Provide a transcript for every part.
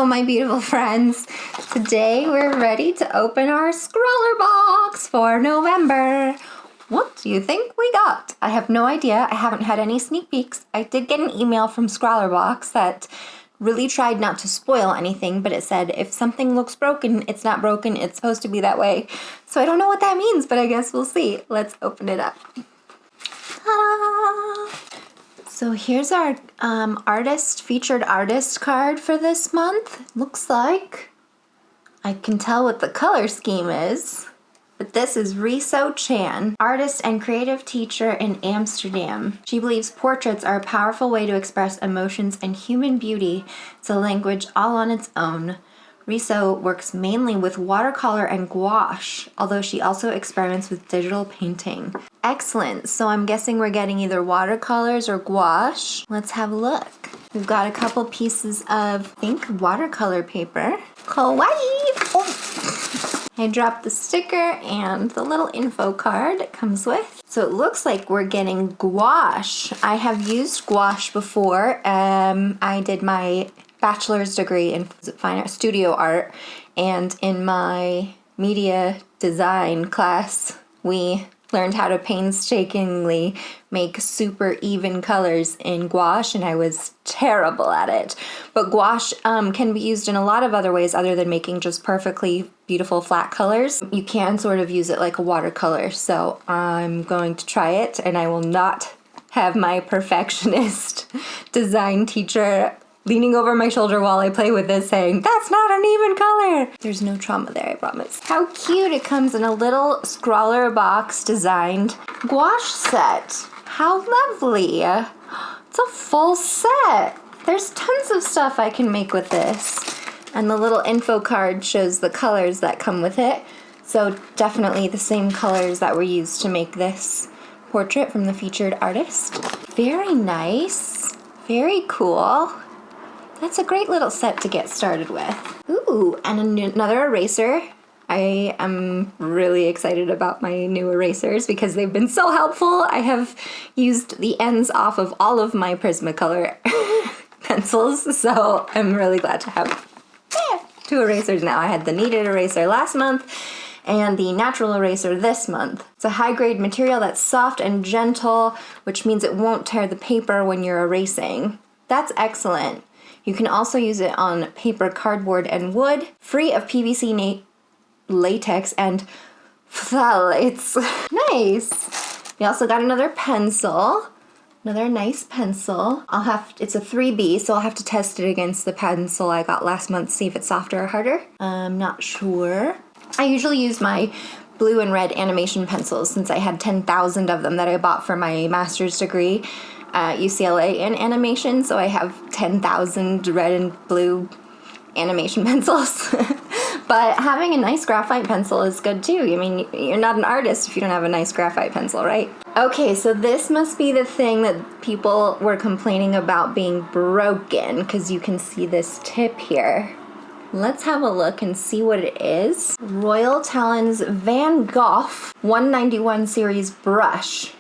my beautiful friends. Today we're ready to open our ScrawlrBox for November. What do you think we got? I have no idea. I haven't had any sneak peeks. I did get an email from ScrawlrBox that really tried not to spoil anything, but it said if something looks broken, it's not broken. It's supposed to be that way. So I don't know what that means, but I guess we'll see. Let's open it up. Ta-da! So here's our featured artist card for this month. Looks like I can tell what the color scheme is, but this is Riso Chan, artist and creative teacher in Amsterdam. She believes portraits are a powerful way to express emotions and human beauty. It's a language all on its own. Riso works mainly with watercolor and gouache, although she also experiments with digital painting. Excellent, so I'm guessing we're getting either watercolors or gouache. Let's have a look. We've got a couple pieces of, I think, watercolor paper. Kawaii! Oh. I dropped the sticker and the little info card it comes with. So it looks like we're getting gouache. I have used gouache before. I did my bachelor's degree in fine art, studio art, and in my media design class, we learned how to painstakingly make super even colors in gouache, and I was terrible at it. But gouache can be used in a lot of other ways other than making just perfectly beautiful flat colors. You can sort of use it like a watercolor, so I'm going to try it, and I will not have my perfectionist design teacher leaning over my shoulder while I play with this saying, "That's not an even color." There's no trauma there, I promise. How cute. It comes in a little ScrawlrBox designed gouache set. How lovely. It's a full set. There's tons of stuff I can make with this. And the little info card shows the colors that come with it. So definitely the same colors that were used to make this portrait from the featured artist. Very nice. Very cool. That's a great little set to get started with. Ooh, and another eraser. I am really excited about my new erasers because they've been so helpful. I have used the ends off of all of my Prismacolor pencils, so I'm really glad to have two erasers now. I had the kneaded eraser last month and the natural eraser this month. It's a high-grade material that's soft and gentle, which means it won't tear the paper when you're erasing. That's excellent. You can also use it on paper, cardboard, and wood, free of PVC latex and phthalates. Nice! We also got another pencil. Another nice pencil. It's a 3B, so I'll have to test it against the pencil I got last month, see if it's softer or harder. I'm not sure. I usually use my blue and red animation pencils since I had 10,000 of them that I bought for my master's degree at UCLA in animation, so I have 10,000 red and blue animation pencils. But having a nice graphite pencil is good too. I mean, you're not an artist if you don't have a nice graphite pencil, right? Okay, so this must be the thing that people were complaining about being broken, because you can see this tip here. Let's have a look and see what it is. Royal Talon's Van Gogh 191 series brush.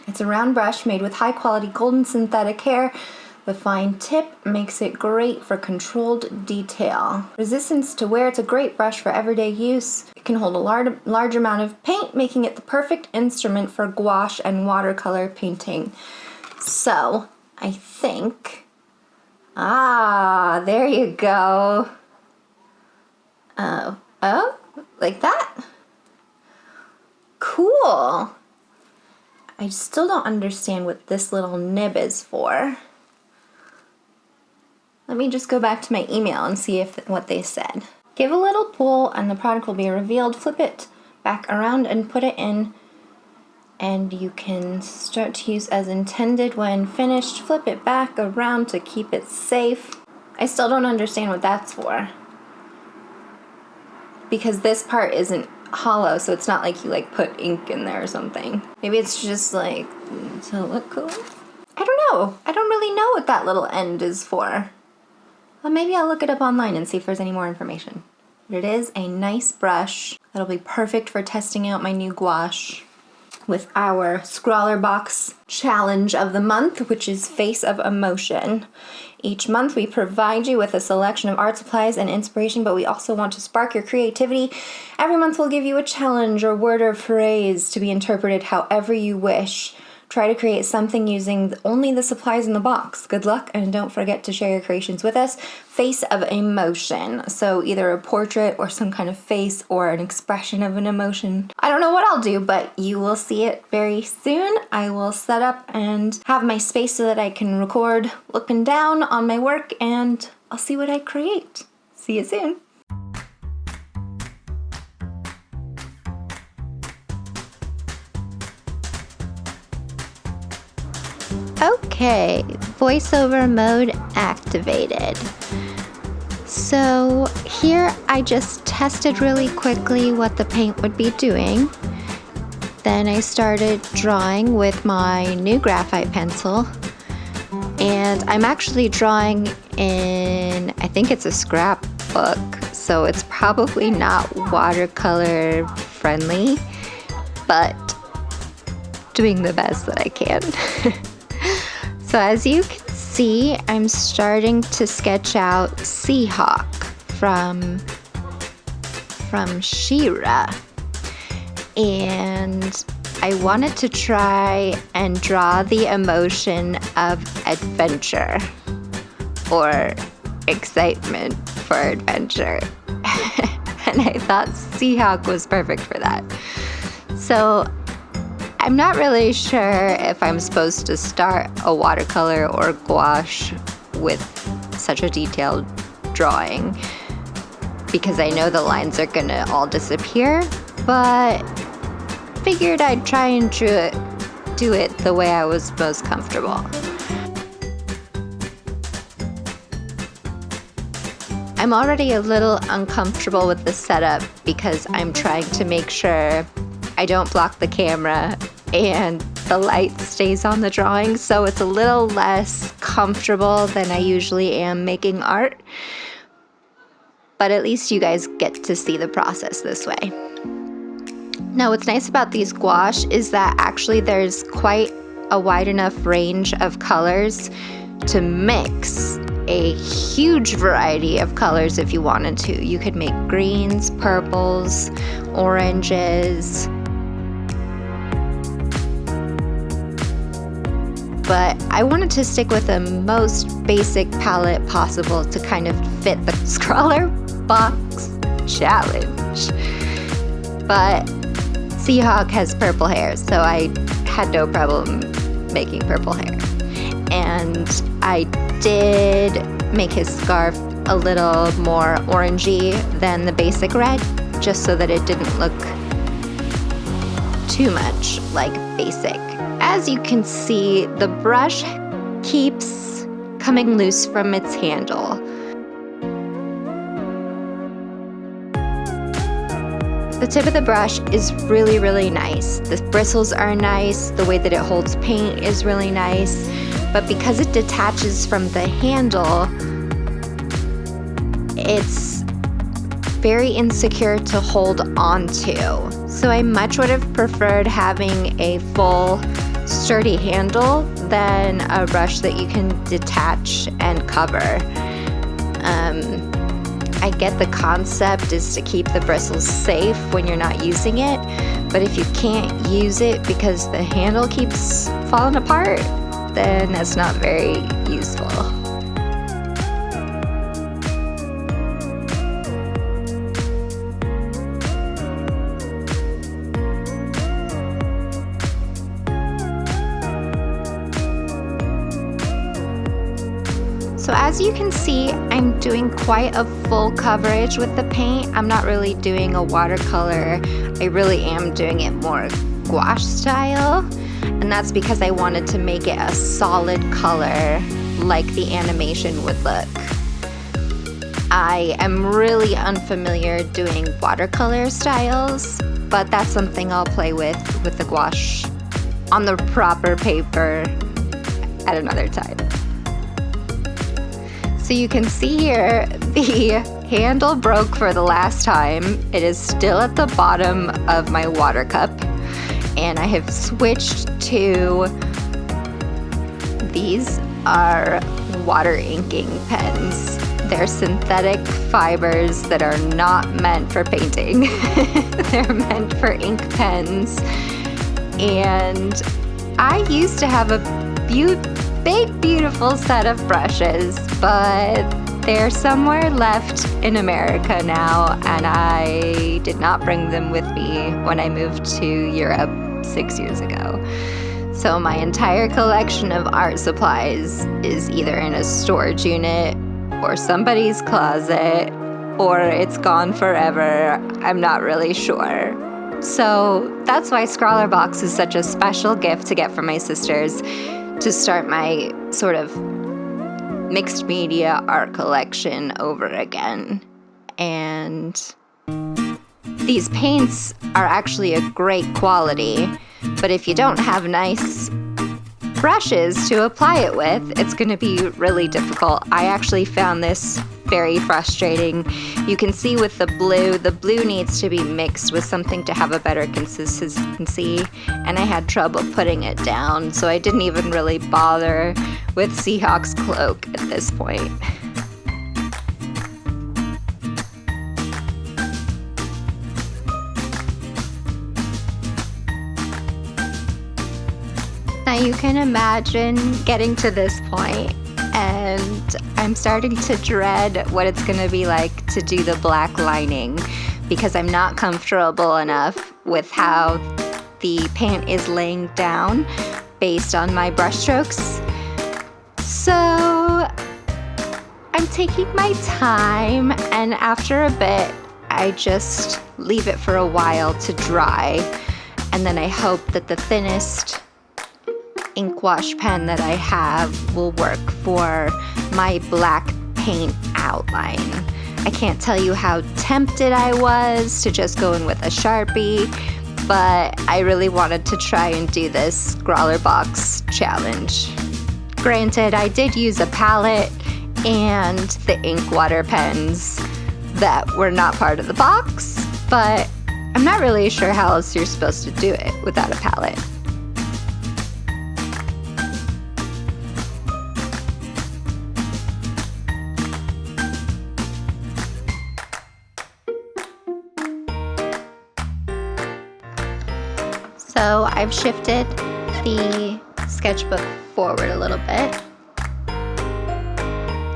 It's a round brush made with high-quality golden synthetic hair. The fine tip makes it great for controlled detail. Resistance to wear, it's a great brush for everyday use. It can hold a large amount of paint, making it the perfect instrument for gouache and watercolor painting. So, I think... there you go. Oh, like that? Cool. I still don't understand what this little nib is for. Let me just go back to my email and see what they said. Give a little pull and the product will be revealed. Flip it back around and put it in, and you can start to use as intended when finished. Flip it back around to keep it safe. I still don't understand what that's for, because this part isn't hollow, so it's not like you put ink in there or something. Maybe it's just to look cool. I don't know. I don't really know what that little end is for. Well, maybe I'll look it up online and see if there's any more information. But it is a nice brush that'll be perfect for testing out my new gouache. with our ScrawlrBox challenge of the month, which is Face of Emotion. Each month we provide you with a selection of art supplies and inspiration, but we also want to spark your creativity. Every month we'll give you a challenge or word or phrase to be interpreted however you wish. Try to create something using only the supplies in the box. Good luck, and don't forget to share your creations with us. Face of emotion. So either a portrait or some kind of face or an expression of an emotion. I don't know what I'll do, but you will see it very soon. I will set up and have my space so that I can record looking down on my work, and I'll see what I create. See you soon. Okay, voiceover mode activated. So here I just tested really quickly what the paint would be doing. Then I started drawing with my new graphite pencil. And I'm actually drawing in, I think it's a scrapbook, so it's probably not watercolor friendly, but doing the best that I can. So as you can see, I'm starting to sketch out Seahawk from She-Ra. And I wanted to try and draw the emotion of adventure or excitement for adventure. And I thought Seahawk was perfect for that. So I'm not really sure if I'm supposed to start a watercolor or gouache with such a detailed drawing, because I know the lines are gonna all disappear, but figured I'd try and do it the way I was most comfortable. I'm already a little uncomfortable with the setup because I'm trying to make sure I don't block the camera and the light stays on the drawing, so it's a little less comfortable than I usually am making art. But at least you guys get to see the process this way. Now what's nice about these gouache is that actually there's quite a wide enough range of colors to mix a huge variety of colors if you wanted to. You could make greens, purples, oranges. But I wanted to stick with the most basic palette possible to kind of fit the ScrawlrBox challenge. But Seahawk has purple hair, so I had no problem making purple hair. And I did make his scarf a little more orangey than the basic red, just so that it didn't look too much like basic. As you can see, the brush keeps coming loose from its handle. The tip of the brush is really, really nice. The bristles are nice, the way that it holds paint is really nice, but because it detaches from the handle, it's very insecure to hold onto. So I much would have preferred having a full sturdy handle than a brush that you can detach and cover. I get the concept is to keep the bristles safe when you're not using it, but if you can't use it because the handle keeps falling apart, then that's not very useful. So as you can see, I'm doing quite a full coverage with the paint. I'm not really doing a watercolor. I really am doing it more gouache style. And that's because I wanted to make it a solid color like the animation would look. I am really unfamiliar doing watercolor styles, but that's something I'll play with the gouache on the proper paper at another time. So you can see here, the handle broke for the last time. It is still at the bottom of my water cup. and I have switched to, these are water inking pens. They're synthetic fibers that are not meant for painting. They're meant for ink pens. And I used to have a big, beautiful set of brushes, but they're somewhere left in America now, and I did not bring them with me when I moved to Europe 6 years ago. So my entire collection of art supplies is either in a storage unit or somebody's closet, or it's gone forever. I'm not really sure. So that's why ScrawlrBox is such a special gift to get from my sisters to start my sort of mixed media art collection over again. And these paints are actually a great quality, but if you don't have nice brushes to apply it with, it's going to be really difficult. I actually found this very frustrating. You can see with the blue needs to be mixed with something to have a better consistency, and I had trouble putting it down, so I didn't even really bother with Seahawk's cloak at this point. Now you can imagine getting to this point, and I'm starting to dread what it's going to be like to do the black lining, because I'm not comfortable enough with how the paint is laying down based on my brush strokes. So I'm taking my time, and after a bit I just leave it for a while to dry, and then I hope that the thinnest ink wash pen that I have will work for my black paint outline. I can't tell you how tempted I was to just go in with a Sharpie, but I really wanted to try and do this SCRAWLRBox challenge. Granted, I did use a palette and the ink water pens that were not part of the box, but I'm not really sure how else you're supposed to do it without a palette. So I've shifted the sketchbook forward a little bit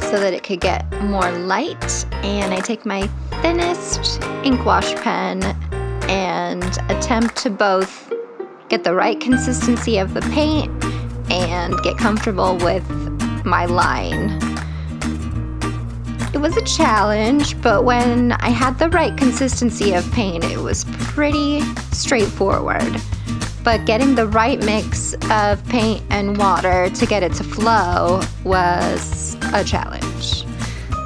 so that it could get more light, and I take my thinnest ink wash pen and attempt to both get the right consistency of the paint and get comfortable with my line. It was a challenge, but when I had the right consistency of paint, it was pretty straightforward. But getting the right mix of paint and water to get it to flow was a challenge.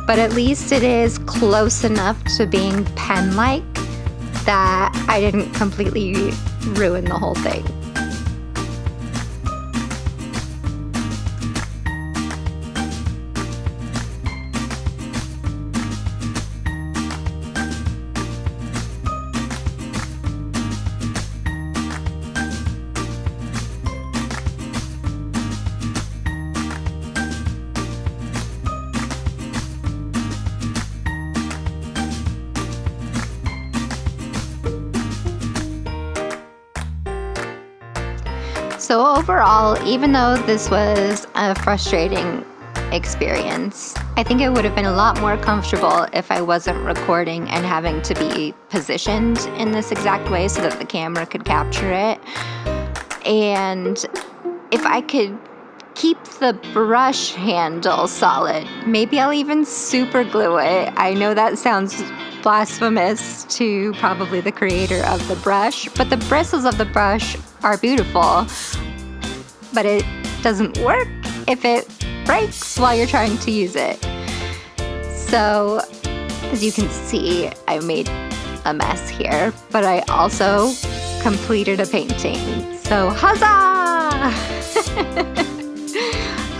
But at least it is close enough to being pen-like that I didn't completely ruin the whole thing. So overall, even though this was a frustrating experience, I think it would have been a lot more comfortable if I wasn't recording and having to be positioned in this exact way so that the camera could capture it. And if I could keep the brush handle solid, maybe I'll even super glue it. I know that sounds blasphemous to probably the creator of the brush, but the bristles of the brush are beautiful, but it doesn't work if it breaks while you're trying to use it. So as you can see, I made a mess here, but I also completed a painting. So huzzah!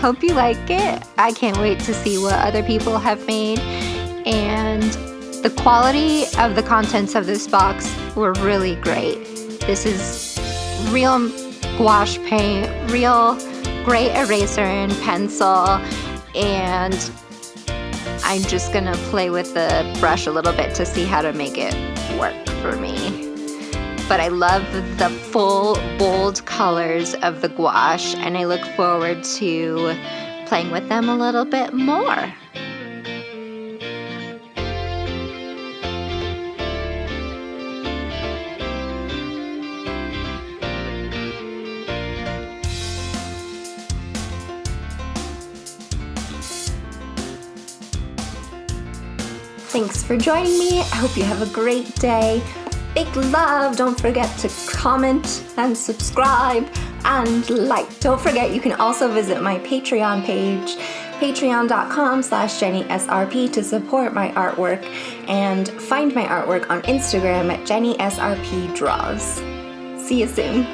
Hope you like it. I can't wait to see what other people have made, and the quality of the contents of this box were really great. This is real gouache paint, real gray eraser and pencil, and I'm just gonna play with the brush a little bit to see how to make it work for me. But I love the full, bold colors of the gouache, and I look forward to playing with them a little bit more. Thanks for joining me. I hope you have a great day. Big love. Don't forget to comment and subscribe and like. Don't forget you can also visit my Patreon page, patreon.com/JennySRP, to support my artwork, and find my artwork on Instagram at JennySRP Draws. See you soon.